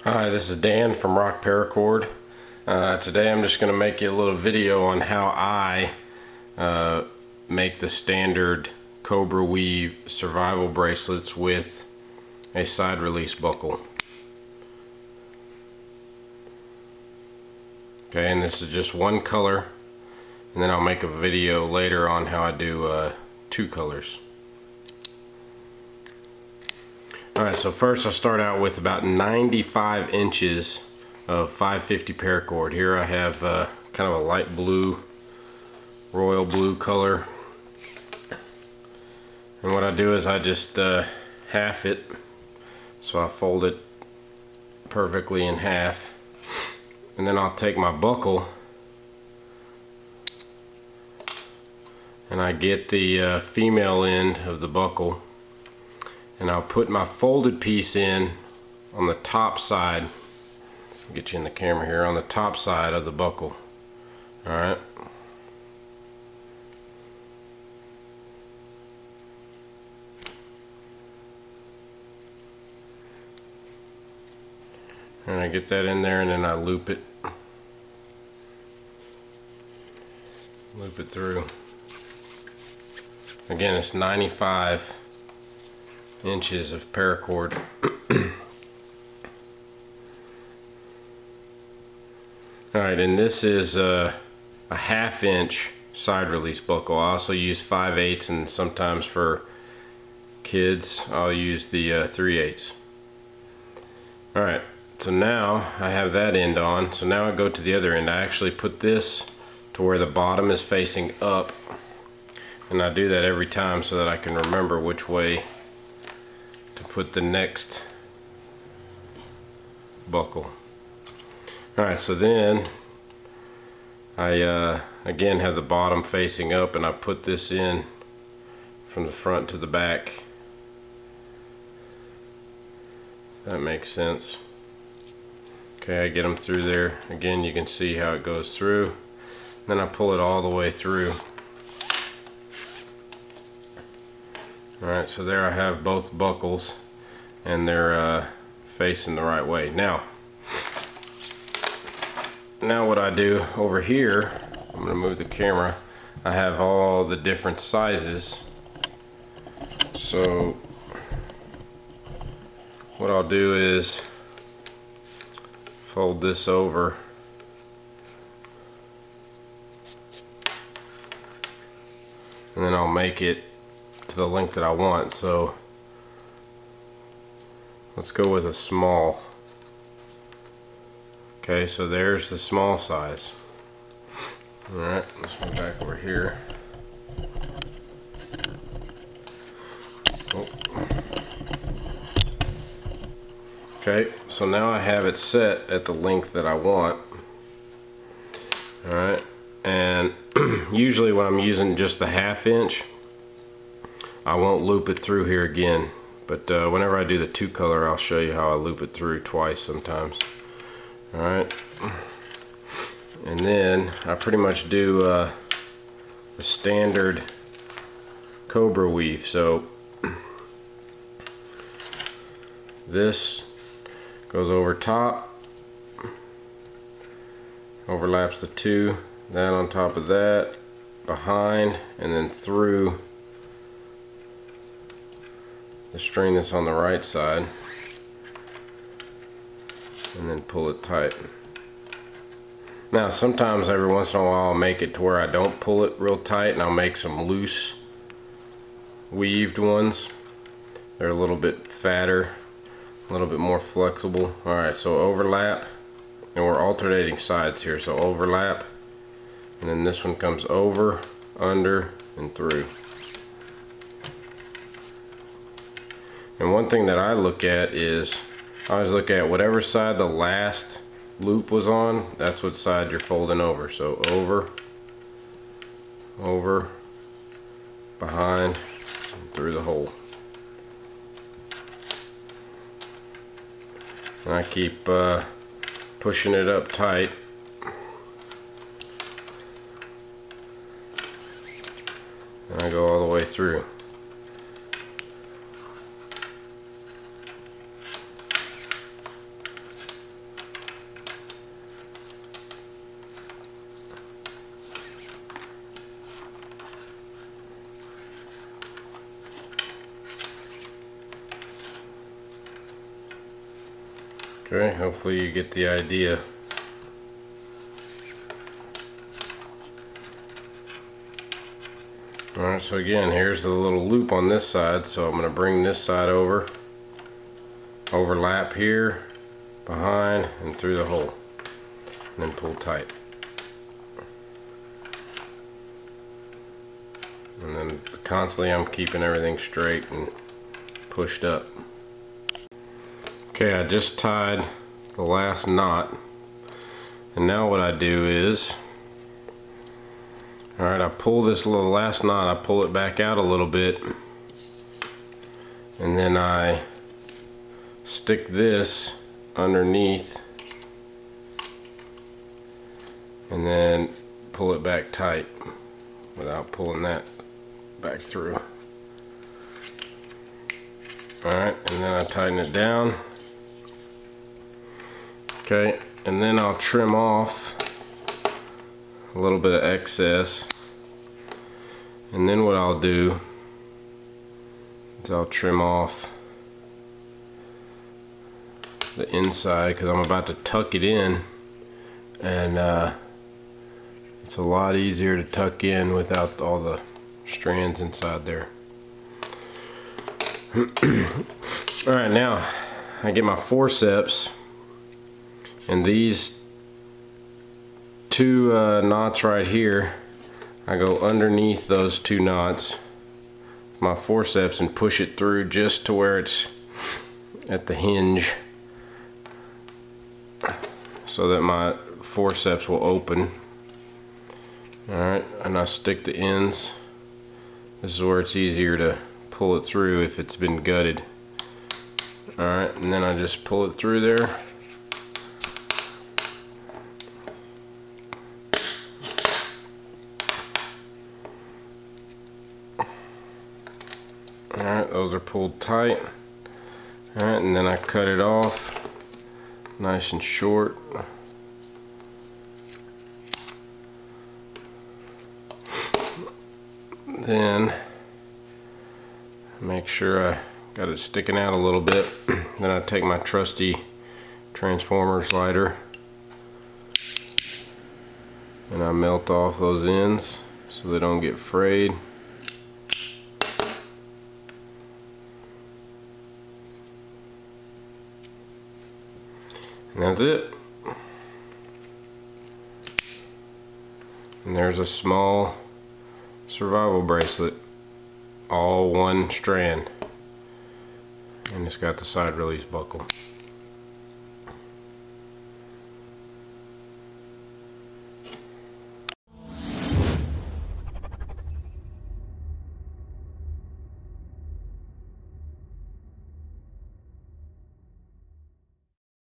Hi, this is Dan from Paracord. Today I'm just going to make you a little video on how I make the standard Cobra Weave survival bracelets with a side release buckle. Okay, and this is just one color, and then I'll make a video later on how I do two colors. Alright, so first I'll start out with about 95 inches of 550 paracord. Here I have kind of a light blue, royal blue color. And what I do is I just half it. So I fold it perfectly in half. And then I'll take my buckle and I get the female end of the buckle, and I'll put my folded piece in on the top side. I'll get you in the camera here, on the top side of the buckle. Alright. And I get that in there, and then I loop it through. Again, it's 95 inches of paracord. Alright, and this is a half-inch side release buckle. I also use 5/8, and sometimes for kids I'll use the 3/8. Alright, so now I have that end on. So now I go to the other end. I actually put this to where the bottom is facing up, and I do that every time so that I can remember which way to put the next buckle. Alright, so then I again have the bottom facing up, and I put this in from the front to the back. If that makes sense. Okay, I get them through there. Again, you can see how it goes through. Then I pull it all the way through. Alright, so there I have both buckles, and they're facing the right way. Now what I do over here, I'm going to move the camera, I have all the different sizes. So what I'll do is fold this over, and then I'll make it to the length that I want. So let's go with a small. Okay, so there's the small size. Alright, let's go back over here. Oh. Okay, so now I have it set at the length that I want. Alright, and usually when I'm using just the 1/2 inch, I won't loop it through here again. But whenever I do the two color, I'll show you how I loop it through twice sometimes. Alright, and then I pretty much do the standard Cobra weave. So this goes over top, overlaps the two, that on top of that, behind, and then through the string that's on the right side, and then pull it tight. Now sometimes every once in a while I'll make it to where I don't pull it real tight, and I'll make some loose weaved ones. They're a little bit fatter, a little bit more flexible. Alright, so overlap, and we're alternating sides here. So overlap, and then this one comes over, under, and through. And one thing that I look at is, I always look at whatever side the last loop was on, that's what side you're folding over. So over, over, behind, and through the hole. And I keep pushing it up tight. And I go all the way through. Okay, hopefully you get the idea. Alright, so again, here's the little loop on this side, so I'm going to bring this side over, overlap here, behind, and through the hole, and then pull tight. And then constantly I'm keeping everything straight and pushed up. Okay, I just tied the last knot, and now what I do is, alright, I pull this little last knot, I pull it back out a little bit, and then I stick this underneath and then pull it back tight without pulling that back through. Alright, and then I tighten it down. Okay, and then I'll trim off a little bit of excess, and then what I'll do is I'll trim off the inside, because I'm about to tuck it in, and it's a lot easier to tuck in without all the strands inside there. Alright, now I get my forceps, and these two knots right here, I go underneath those two knots with my forceps and push it through just to where it's at the hinge, so that my forceps will open. Alright, and I stick the ends. This is where it's easier to pull it through if it's been gutted. Alright, and then I just pull it through there. Alright, those are pulled tight. Alright, and then I cut it off nice and short. Then make sure I got it sticking out a little bit. Then I take my trusty transformer slider and I melt off those ends so they don't get frayed. And that's it. And there's a small survival bracelet, all one strand, and it's got the side release buckle.